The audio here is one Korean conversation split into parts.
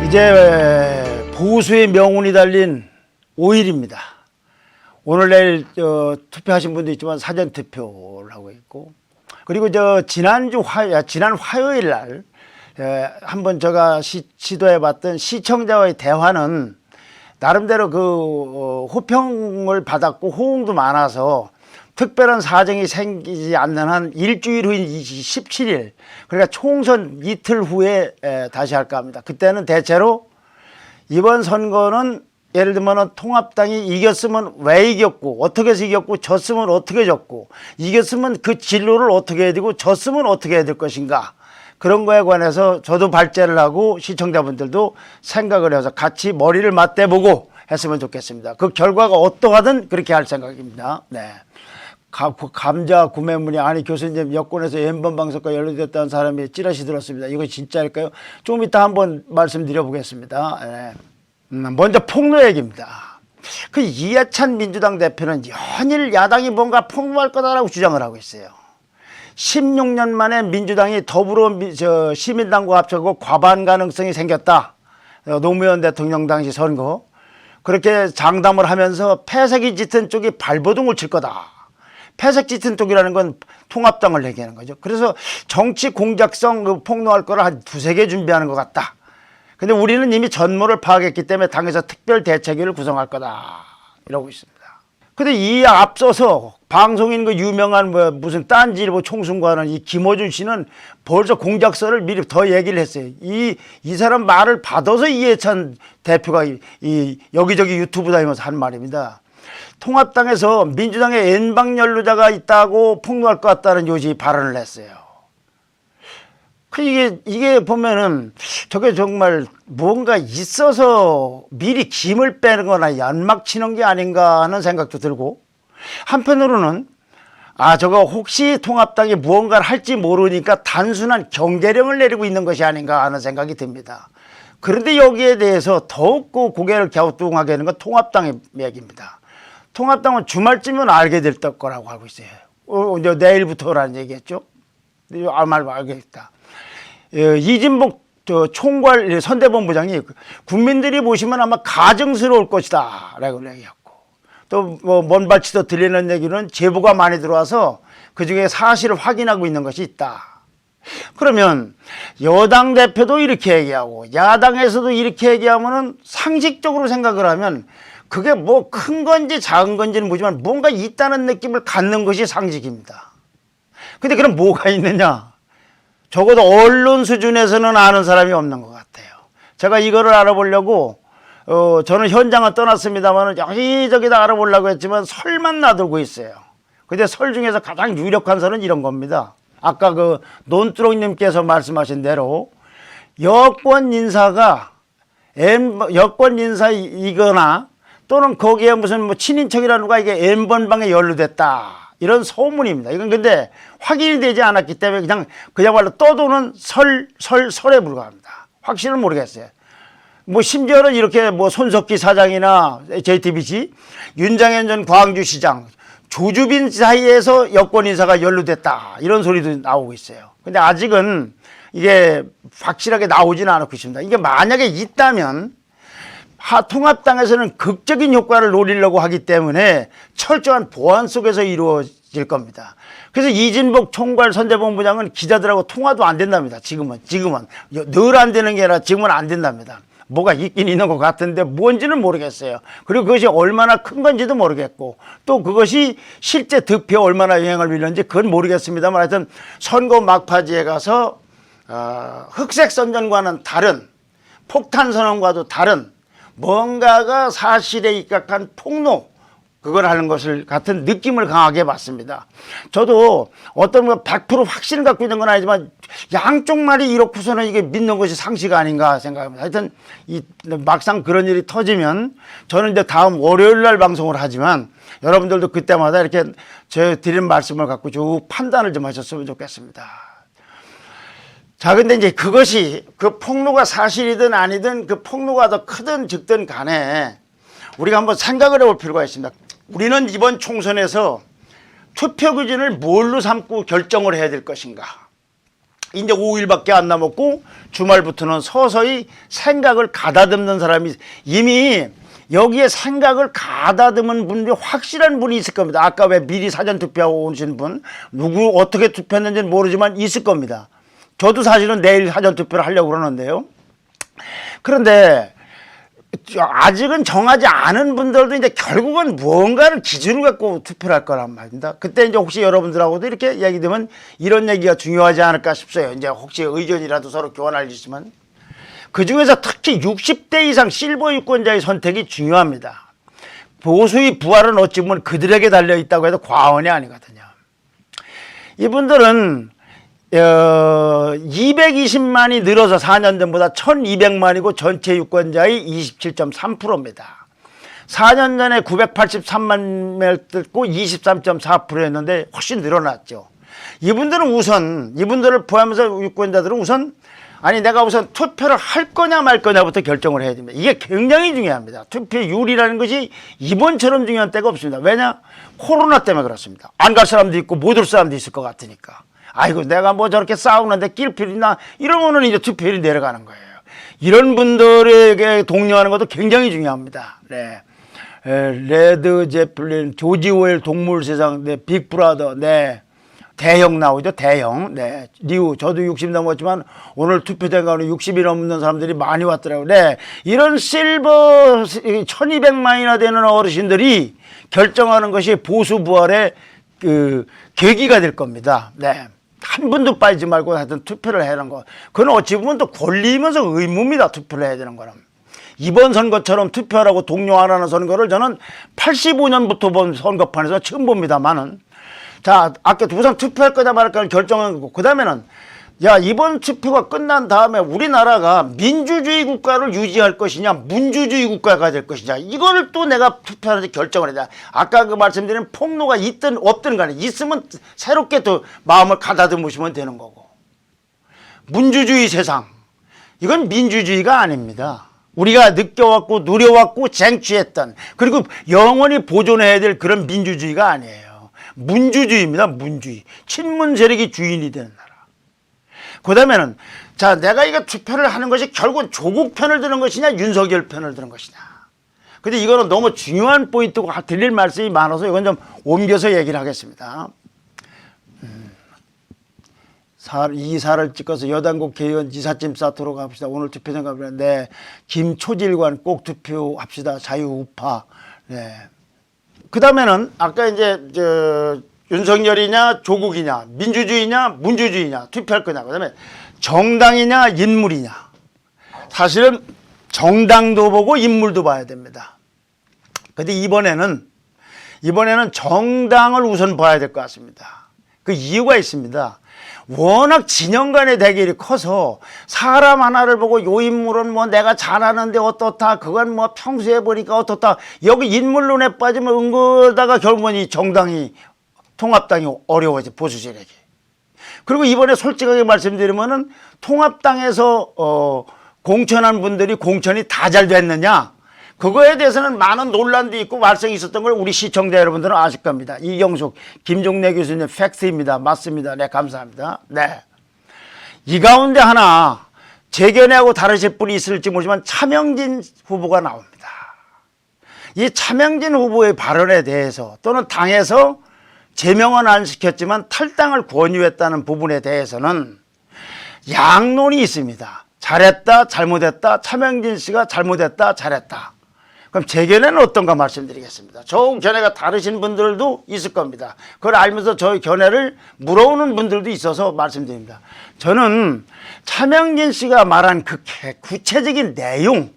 이제 보수의 명운이 달린 5일입니다. 오늘 내일 투표하신 분도 있지만 사전 투표를 하고 있고, 그리고 지난 화요일 날 한번 제가 시도해봤던 시청자와의 대화는 나름대로 호평을 받았고 호응도 많아서 특별한 사정이 생기지 않는 한 일주일 후인 17일, 그러니까 총선 이틀 후에 다시 할까 합니다. 그때는 대체로 이번 선거는 예를 들면 통합당이 이겼으면 왜 이겼고, 어떻게 해서 이겼고, 졌으면 어떻게 졌고, 이겼으면 그 진로를 어떻게 해야 되고, 졌으면 어떻게 해야 될 것인가, 그런 거에 관해서 저도 발제를 하고 시청자분들도 생각을 해서 같이 머리를 맞대보고 했으면 좋겠습니다. 그 결과가 어떠하든 그렇게 할 생각입니다. 네. 감자 구매문이, 아니 교수님 여권에서 N번 방송과 연루됐다는 사람이 찌라시 들었습니다. 이거 진짜일까요? 좀 이따 한번 말씀드려 보겠습니다. 네. 먼저 폭로 얘기입니다. 그 이해찬 민주당 대표는 연일 야당이 뭔가 폭로할 거다라고 주장을 하고 있어요. 16년 만에 민주당이 시민당과 합쳐고 과반 가능성이 생겼다. 노무현 대통령 당시 선거 그렇게 장담을 하면서 패색이 짙은 쪽이 발버둥을 칠 거다. 패색 짙은 쪽이라는 건 통합당을 얘기하는 거죠. 그래서 정치 공작성 폭로할 거를 한 두세 개 준비하는 것 같다. 근데 우리는 이미 전모를 파악했기 때문에 당에서 특별 대책위를 구성할 거다 이러고 있습니다. 근데 이 앞서서 방송인 유명한 무슨 딴지일보 총수과는 이 김어준 씨는 벌써 공작서를 미리 더 얘기를 했어요. 이 사람 말을 받아서 이해찬 대표가 여기저기 유튜브 다니면서 한 말입니다. 통합당에서 민주당에 N방 연루자가 있다고 폭로할 것 같다는 요지 발언을 했어요. 이게 보면은 저게 정말 뭔가 있어서 미리 김을 빼는 거나 연막 치는 게 아닌가 하는 생각도 들고, 한편으로는 저거 혹시 통합당이 무언가를 할지 모르니까 단순한 경계령을 내리고 있는 것이 아닌가 하는 생각이 듭니다. 그런데 여기에 대해서 더욱더 고개를 갸우뚱하게 하는 건 통합당의 얘기입니다. 통합당은 주말쯤은 알게 될 거라고 하고 있어요. 이제 내일부터라는 얘기겠죠. 아마 알겠다. 이진복 총괄 선대본부장이 국민들이 보시면 아마 가증스러울 것이다 라고 얘기했고, 또 먼발치도 들리는 얘기는 제보가 많이 들어와서 그중에 사실을 확인하고 있는 것이 있다. 그러면 여당 대표도 이렇게 얘기하고 야당에서도 이렇게 얘기하면은 상식적으로 생각을 하면 그게 뭐 큰 건지 작은 건지는 모르지만 뭔가 있다는 느낌을 갖는 것이 상식입니다. 근데 그럼 뭐가 있느냐? 적어도 언론 수준에서는 아는 사람이 없는 것 같아요. 제가 이거를 알아보려고 저는 현장은 떠났습니다만 여기저기 다 알아보려고 했지만 설만 놔두고 있어요. 근데 설 중에서 가장 유력한 설은 이런 겁니다. 아까 논두렁님께서 말씀하신 대로 여권 인사가 여권 인사이거나 또는 거기에 무슨 친인척이라는가 이게 N번방에 연루됐다, 이런 소문입니다. 이건 근데 확인이 되지 않았기 때문에 그야말로 떠도는 설에 불과합니다. 확실은 모르겠어요. 심지어는 이렇게 손석희 사장이나 JTBC, 윤장현 전 광주시장, 조주빈 사이에서 여권 인사가 연루됐다, 이런 소리도 나오고 있어요. 근데 아직은 이게 확실하게 나오지는 않고 있습니다. 이게 만약에 있다면 통합당에서는 극적인 효과를 노리려고 하기 때문에 철저한 보안 속에서 이루어질 겁니다. 그래서 이진복 총괄 선대본부장은 기자들하고 통화도 안 된답니다. 지금은 늘 안 되는 게 아니라 지금은 안 된답니다. 뭐가 있긴 있는 것 같은데 뭔지는 모르겠어요. 그리고 그것이 얼마나 큰 건지도 모르겠고, 또 그것이 실제 득표에 얼마나 영향을 미쳤는지 그건 모르겠습니다만, 하여튼 선거 막바지에 가서 흑색 선전과는 다른, 폭탄 선언과도 다른 뭔가가 사실에 입각한 폭로, 그걸 하는 것을 같은 느낌을 강하게 받습니다. 저도 어떤 100% 확신을 갖고 있는 건 아니지만 양쪽 말이 이렇고서는 이게 믿는 것이 상식 아닌가 생각합니다. 하여튼 막상 그런 일이 터지면 저는 이제 다음 월요일 날 방송을 하지만 여러분들도 그때마다 이렇게 제 드린 말씀을 갖고 쭉 판단을 좀 하셨으면 좋겠습니다. 자, 근데 이제 그것이 그 폭로가 사실이든 아니든 그 폭로가 더 크든 적든 간에 우리가 한번 생각을 해볼 필요가 있습니다. 우리는 이번 총선에서 투표 기준을 뭘로 삼고 결정을 해야 될 것인가? 이제 5일밖에 안 남았고 주말부터는 서서히 생각을 가다듬는 사람이 이미 여기에 생각을 가다듬은 분들이 확실한 분이 있을 겁니다. 아까 왜 미리 사전 투표하고 오신 분 누구 어떻게 투표했는지는 모르지만 있을 겁니다. 저도 사실은 내일 사전 투표를 하려고 그러는데요. 그런데 아직은 정하지 않은 분들도 이제 결국은 무언가를 기준을 갖고 투표를 할 거란 말입니다. 그때 이제 혹시 여러분들하고도 이렇게 얘기되면 이런 얘기가 중요하지 않을까 싶어요. 이제 혹시 의견이라도 서로 교환할 수 있으면. 그 중에서 특히 60대 이상 실버 유권자의 선택이 중요합니다. 보수의 부활은 어찌 보면 그들에게 달려있다고 해도 과언이 아니거든요. 이분들은 220만이 늘어서 4년 전보다 1200만이고 전체 유권자의 27.3%입니다. 4년 전에 983만 뜯고 23.4%였는데 훨씬 늘어났죠. 이분들을 포함해서 유권자들은 우선 아니 내가 우선 투표를 할 거냐 말 거냐부터 결정을 해야 됩니다. 이게 굉장히 중요합니다. 투표율이라는 것이 이번처럼 중요한 때가 없습니다. 왜냐? 코로나 때문에 그렇습니다. 안 갈 사람도 있고 못 올 사람도 있을 것 같으니까. 아이고 내가 뭐 저렇게 싸우는데 낄필이나 이러면은 이제 투표율이 내려가는 거예요. 이런 분들에게 독려하는 것도 굉장히 중요합니다. 네. 레드 제플린, 조지 오웰 동물세상, 네, 빅브라더, 네. 대형 나오죠, 대형. 네. 리우, 저도 60 넘었지만 오늘 투표장 가는 60이 넘는 사람들이 많이 왔더라고요. 네. 이런 실버 1200만이나 되는 어르신들이 결정하는 것이 보수 부활의 그 계기가 될 겁니다. 네. 한 분도 빠지지 말고 하여튼 투표를 해야 하는 거. 그건 어찌 보면 또 권리이면서 의무입니다. 투표를 해야 되는 거는. 이번 선거처럼 투표하라고 독려 안 하는 선거를 저는 85년부터 본 선거판에서 처음 봅니다만은. 자, 아까 우선 투표할 거냐 말할 거냐 결정한 거고, 그 다음에는, 야, 이번 투표가 끝난 다음에 우리나라가 민주주의 국가를 유지할 것이냐, 문주주의 국가가 될 것이냐, 이거를 또 내가 투표하는데 결정을 해야 돼. 아까 그 말씀드린 폭로가 있든 없든 간에 있으면 새롭게 또 마음을 가다듬으시면 되는 거고. 문주주의 세상. 이건 민주주의가 아닙니다. 우리가 느껴왔고, 누려왔고, 쟁취했던, 그리고 영원히 보존해야 될 그런 민주주의가 아니에요. 문주주의입니다. 문주의. 친문 세력이 주인이 되는 나라. 그 다음에는 자 내가 이거 투표를 하는 것이 결국은 조국 편을 드는 것이냐 윤석열 편을 드는 것이냐. 근데 이거는 너무 중요한 포인트고 드릴 말씀이 많아서 이건 좀 옮겨서 얘기를 하겠습니다. 이사를 찍어서 여당 국회의원 이삿짐 쌓도록 합시다. 오늘 투표장 가면 네. 김초질관 꼭 투표합시다. 자유우파. 네. 그 다음에는 아까 이제 윤석열이냐 조국이냐 민주주의냐 문주주의냐 투표할 거냐. 그 다음에 정당이냐 인물이냐. 사실은 정당도 보고 인물도 봐야 됩니다. 근데 이번에는 정당을 우선 봐야 될 것 같습니다. 그 이유가 있습니다. 워낙 진영 간의 대결이 커서 사람 하나를 보고 요 인물은 뭐 내가 잘하는데 어떻다, 그건 뭐 평소에 보니까 어떻다, 여기 인물론에 빠지면 은근하다가 결국은 이 정당이 통합당이 어려워져, 보수 세력이. 그리고 이번에 솔직하게 말씀드리면은 통합당에서 공천한 분들이 공천이 다 잘 됐느냐, 그거에 대해서는 많은 논란도 있고 말썽이 있었던 걸 우리 시청자 여러분들은 아실 겁니다. 이경숙, 김종래 교수님 팩트입니다. 맞습니다. 네, 감사합니다. 네. 이 가운데 하나 재견하고 다르실 분이 있을지 모르지만 차명진 후보가 나옵니다. 이 차명진 후보의 발언에 대해서 또는 당에서 제명은 안 시켰지만 탈당을 권유했다는 부분에 대해서는 양론이 있습니다. 잘했다, 잘못했다, 차명진 씨가 잘못했다, 잘했다. 그럼 제 견해는 어떤가 말씀드리겠습니다. 저 견해가 다르신 분들도 있을 겁니다. 그걸 알면서 저희 견해를 물어오는 분들도 있어서 말씀드립니다. 저는 차명진 씨가 말한 그 구체적인 내용,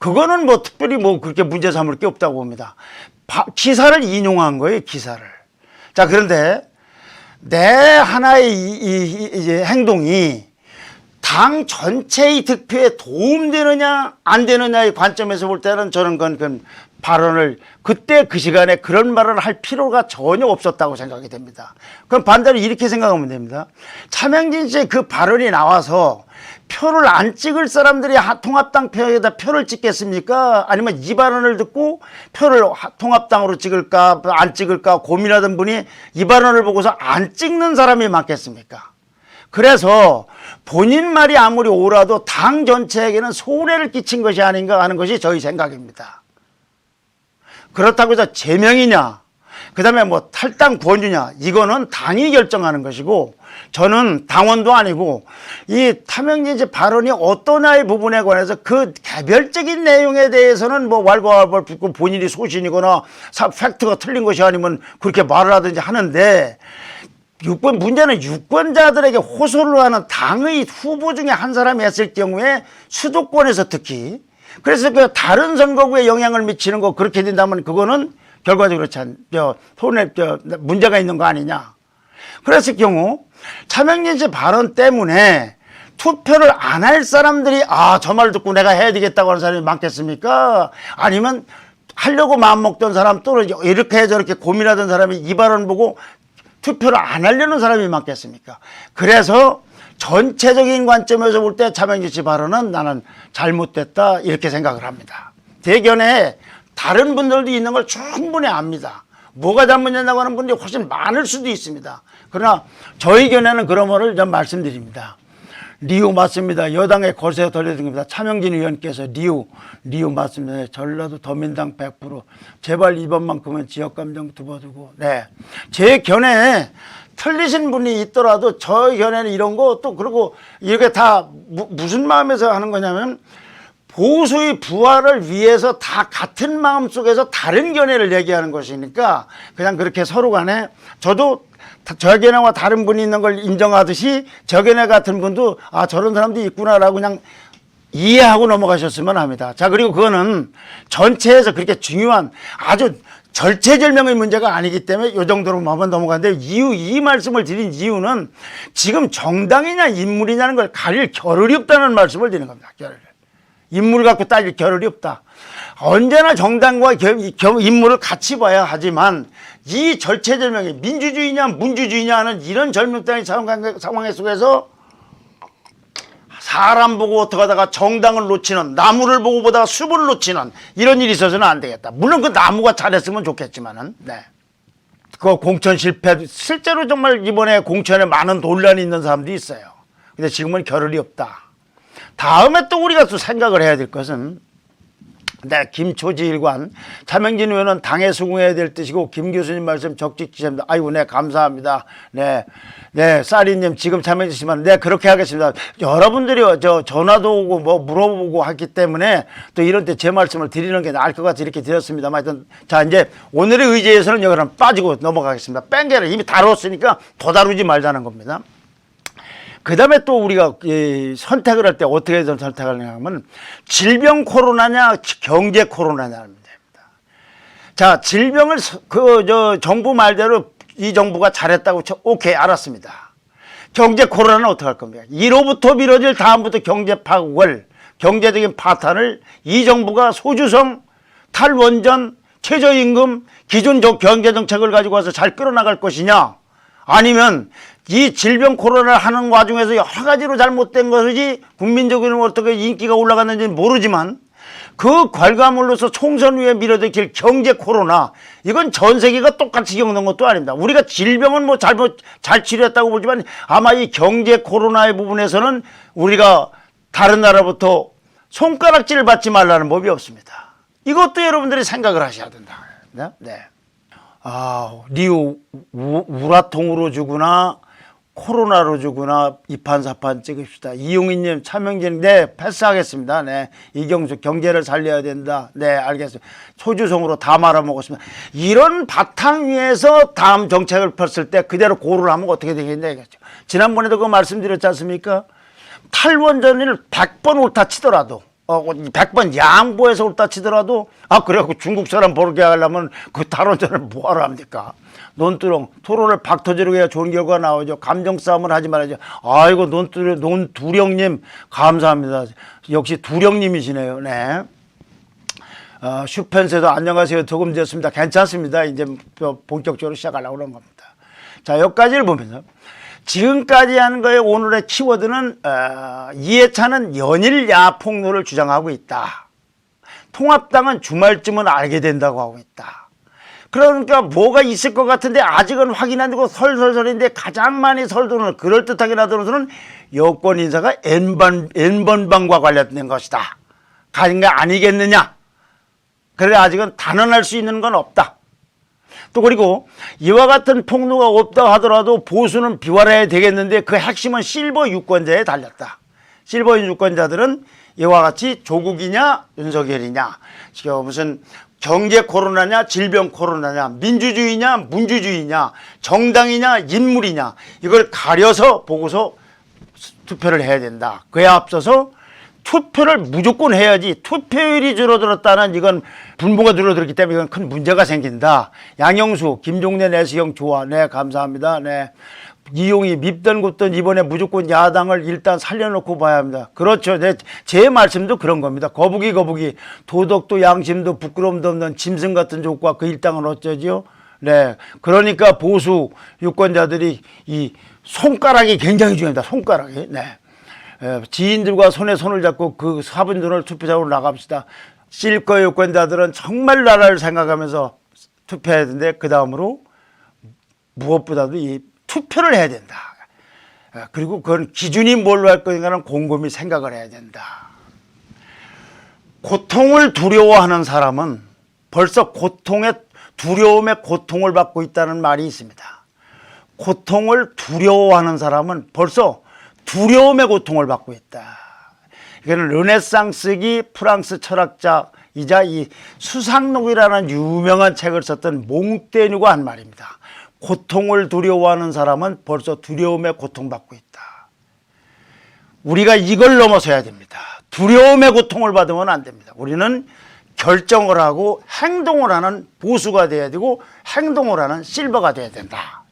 그거는 뭐 특별히 뭐 그렇게 문제 삼을 게 없다고 봅니다. 기사를 인용한 거예요, 기사를. 자, 그런데 내 하나의 이제 행동이 당 전체의 득표에 도움되느냐 안 되느냐의 관점에서 볼 때는 저는 그 발언을 그때 그 시간에 그런 말을 할 필요가 전혀 없었다고 생각이 됩니다. 그럼 반대로 이렇게 생각하면 됩니다. 차명진 씨의 그 발언이 나와서 표를 안 찍을 사람들이 통합당 표에다 표를 찍겠습니까? 아니면 이 발언을 듣고 표를 통합당으로 찍을까 안 찍을까 고민하던 분이 이 발언을 보고서 안 찍는 사람이 많겠습니까? 그래서 본인 말이 아무리 옳아도 당 전체에게는 손해를 끼친 것이 아닌가 하는 것이 저희 생각입니다. 그렇다고 해서 제명이냐, 그 다음에 뭐 탈당 구원주냐, 이거는 당이 결정하는 것이고, 저는 당원도 아니고 이 탐영진 발언이 어떠냐의 부분에 관해서 그 개별적인 내용에 대해서는 뭐 왈가왈부를 붙고 본인이 소신이거나 팩트가 틀린 것이 아니면 그렇게 말을 하든지 하는데, 문제는 유권자들에게 호소를 하는 당의 후보 중에 한 사람이 했을 경우에 수도권에서 특히, 그래서 그 다른 선거구에 영향을 미치는 거, 그렇게 된다면 그거는 결과적으로 문제가 있는 거 아니냐. 그랬을 경우 차명진 씨 발언 때문에 투표를 안 할 사람들이 저 말 듣고 내가 해야 되겠다고 하는 사람이 많겠습니까? 아니면 하려고 마음먹던 사람, 또는 이렇게 저렇게 고민하던 사람이 이 발언 보고 투표를 안 하려는 사람이 많겠습니까? 그래서 전체적인 관점에서 볼 때 차명진 씨 발언은 나는 잘못됐다, 이렇게 생각을 합니다. 대견에 다른 분들도 있는 걸 충분히 압니다. 뭐가 잘못됐다고 하는 분들이 훨씬 많을 수도 있습니다. 그러나 저희 견해는 그런 거를 좀 말씀드립니다. 리우 맞습니다. 여당의 거세가 덜려든 겁니다. 차명진 의원께서 리우 맞습니다. 전라도 더민당 100%. 제발 이번만큼은 지역감정 두고두고. 네. 제 견해에 틀리신 분이 있더라도 저희 견해는 이런 거, 또 그리고 이렇게 다 무슨 마음에서 하는 거냐면, 보수의 부활을 위해서 다 같은 마음 속에서 다른 견해를 얘기하는 것이니까 그냥 그렇게 서로 간에, 저도 저 견해와 다른 분이 있는 걸 인정하듯이 저 견해 같은 분도 저런 사람도 있구나라고 그냥 이해하고 넘어가셨으면 합니다. 자, 그리고 그거는 전체에서 그렇게 중요한 아주 절체절명의 문제가 아니기 때문에 이 정도로 한번 넘어가는데, 이 말씀을 드린 이유는 지금 정당이냐 인물이냐는 걸 가릴 겨를이 없다는 말씀을 드리는 겁니다. 인물 갖고 따질 겨를이 없다. 언제나 정당과 인물을 같이 봐야 하지만, 이 절체절명의 민주주의냐 문주주의냐 하는 이런 절묘한 상황 속에서 사람 보고 어떻게 하다가 정당을 놓치는, 나무를 보고 보다가 숲을 놓치는 이런 일이 있어서는 안 되겠다. 물론 그 나무가 잘했으면 좋겠지만은, 네. 그 공천 실패, 실제로 정말 이번에 공천에 많은 논란이 있는 사람도 있어요. 근데 지금은 겨를이 없다. 다음에 또 우리가 또 생각을 해야 될 것은, 김초지일관, 차명진 의원은 당에 수긍해야 될 뜻이고, 김 교수님 말씀 적직지십니다. 아이고, 네, 감사합니다. 네, 쌀이님, 지금 차명진 씨만, 네, 그렇게 하겠습니다. 여러분들이 전화도 오고 뭐 물어보고 하기 때문에 또 이런 때 제 말씀을 드리는 게 나을 것 같아 이렇게 드렸습니다. 하여튼, 자, 이제 오늘의 의제에서는 여기는 빠지고 넘어가겠습니다. 뺑개를 이미 다뤘으니까 더 다루지 말자는 겁니다. 그 다음에 또 우리가 선택을 할 때 어떻게 선택을 하냐면, 질병 코로나냐 경제 코로나냐 하는 문제입니다. 자, 질병을 정부 말대로 이 정부가 잘했다고 오케이, 알았습니다. 경제 코로나는 어떻게 할 겁니까? 이로부터 미뤄질 다음부터 경제 파국을, 경제적인 파탄을 이 정부가 소주성, 탈원전, 최저임금, 기존 경제 정책을 가지고 와서 잘 끌어나갈 것이냐, 아니면 이 질병 코로나를 하는 와중에서 여러 가지로 잘못된 것이지 국민적으로 어떻게 인기가 올라갔는지는 모르지만, 그 결과물로서 총선 후에 밀어들길 경제 코로나, 이건 전 세계가 똑같이 겪는 것도 아닙니다. 우리가 질병은 뭐 잘 치료했다고 보지만, 아마 이 경제 코로나의 부분에서는 우리가 다른 나라부터 손가락질을 받지 말라는 법이 없습니다. 이것도 여러분들이 생각을 하셔야 된다. 네. 리우 우라통으로 주구나 코로나로 주구나 이판사판 찍읍시다. 이용희님, 차명진, 네, 패스하겠습니다. 네, 이경수, 경제를 살려야 된다. 네, 알겠습니다. 소주성으로 다 말아먹었습니다. 이런 바탕 위에서 다음 정책을 폈을 때 그대로 고를 하면 어떻게 되겠냐 이거죠. 지난번에도 그 말씀드렸지 않습니까? 탈원전을 100번 옳다 치더라도, 100번 양보해서 옳다 치더라도, 그래갖고 중국 사람 벌게 하려면 그 탈원전을 뭐하러 합니까? 논두렁, 토론을 박터지르고 해야 좋은 결과가 나오죠. 감정 싸움을 하지 말아야죠. 아이고, 논두령님, 감사합니다. 역시 두령님이시네요. 네. 슈펜스도 안녕하세요. 도금 되었습니다. 괜찮습니다. 이제 본격적으로 시작하려고 그런 겁니다. 자, 여기까지를 보면서, 지금까지 한 거의 오늘의 키워드는, 이해찬은 연일 야폭로를 주장하고 있다. 통합당은 주말쯤은 알게 된다고 하고 있다. 그러니까 뭐가 있을 것 같은데 아직은 확인 안 되고 설설설인데 가장 많이 설도는 그럴듯하게 나도는 소는 여권 인사가 N번방과 관련된 것이다. 가인가 아니겠느냐. 그래 아직은 단언할 수 있는 건 없다. 또 그리고 이와 같은 폭로가 없다 하더라도 보수는 비화해야 되겠는데 그 핵심은 실버 유권자에 달렸다. 실버 유권자들은 이와 같이 조국이냐 윤석열이냐, 지금 무슨 경제 코로나냐 질병 코로나냐, 민주주의냐 문주주의냐, 정당이냐 인물이냐, 이걸 가려서 보고서 투표를 해야 된다. 그에 앞서서 투표를 무조건 해야지, 투표율이 줄어들었다는 이건 분모가 줄어들었기 때문에 이건 큰 문제가 생긴다. 양영수, 김종래 내시경 좋아. 네, 감사합니다. 네. 이용이 밉던 굽던 이번에 무조건 야당을 일단 살려놓고 봐야 합니다. 그렇죠. 제 말씀도 그런 겁니다. 거북이 도덕도 양심도 부끄러움도 없는 짐승 같은 족과 그 일당은 어쩌지요? 네. 그러니까 보수 유권자들이 이 손가락이 굉장히 중요합니다. 손가락이. 네. 지인들과 손에 손을 잡고 그 4분전을 투표장으로 나갑시다. 실거 유권자들은 정말 나라를 생각하면서 투표해야 되는데 그 다음으로 무엇보다도 이 투표를 해야 된다. 그리고 그건 기준이 뭘로 할 거인가는 곰곰이 생각을 해야 된다. 고통을 두려워하는 사람은 벌써 두려움에 고통을 받고 있다는 말이 있습니다. 고통을 두려워하는 사람은 벌써 두려움의 고통을 받고 있다. 이거는 르네상스기 프랑스 철학자이자 이 수상록이라는 유명한 책을 썼던 몽테뉴가 한 말입니다. 고통을 두려워하는 사람은 벌써 두려움에 고통받고 있다. 우리가 이걸 넘어서야 됩니다. 두려움의 고통을 받으면 안 됩니다. 우리는 결정을 하고 행동을 하는 보수가 돼야 되고 행동을 하는 실버가 돼야 된다.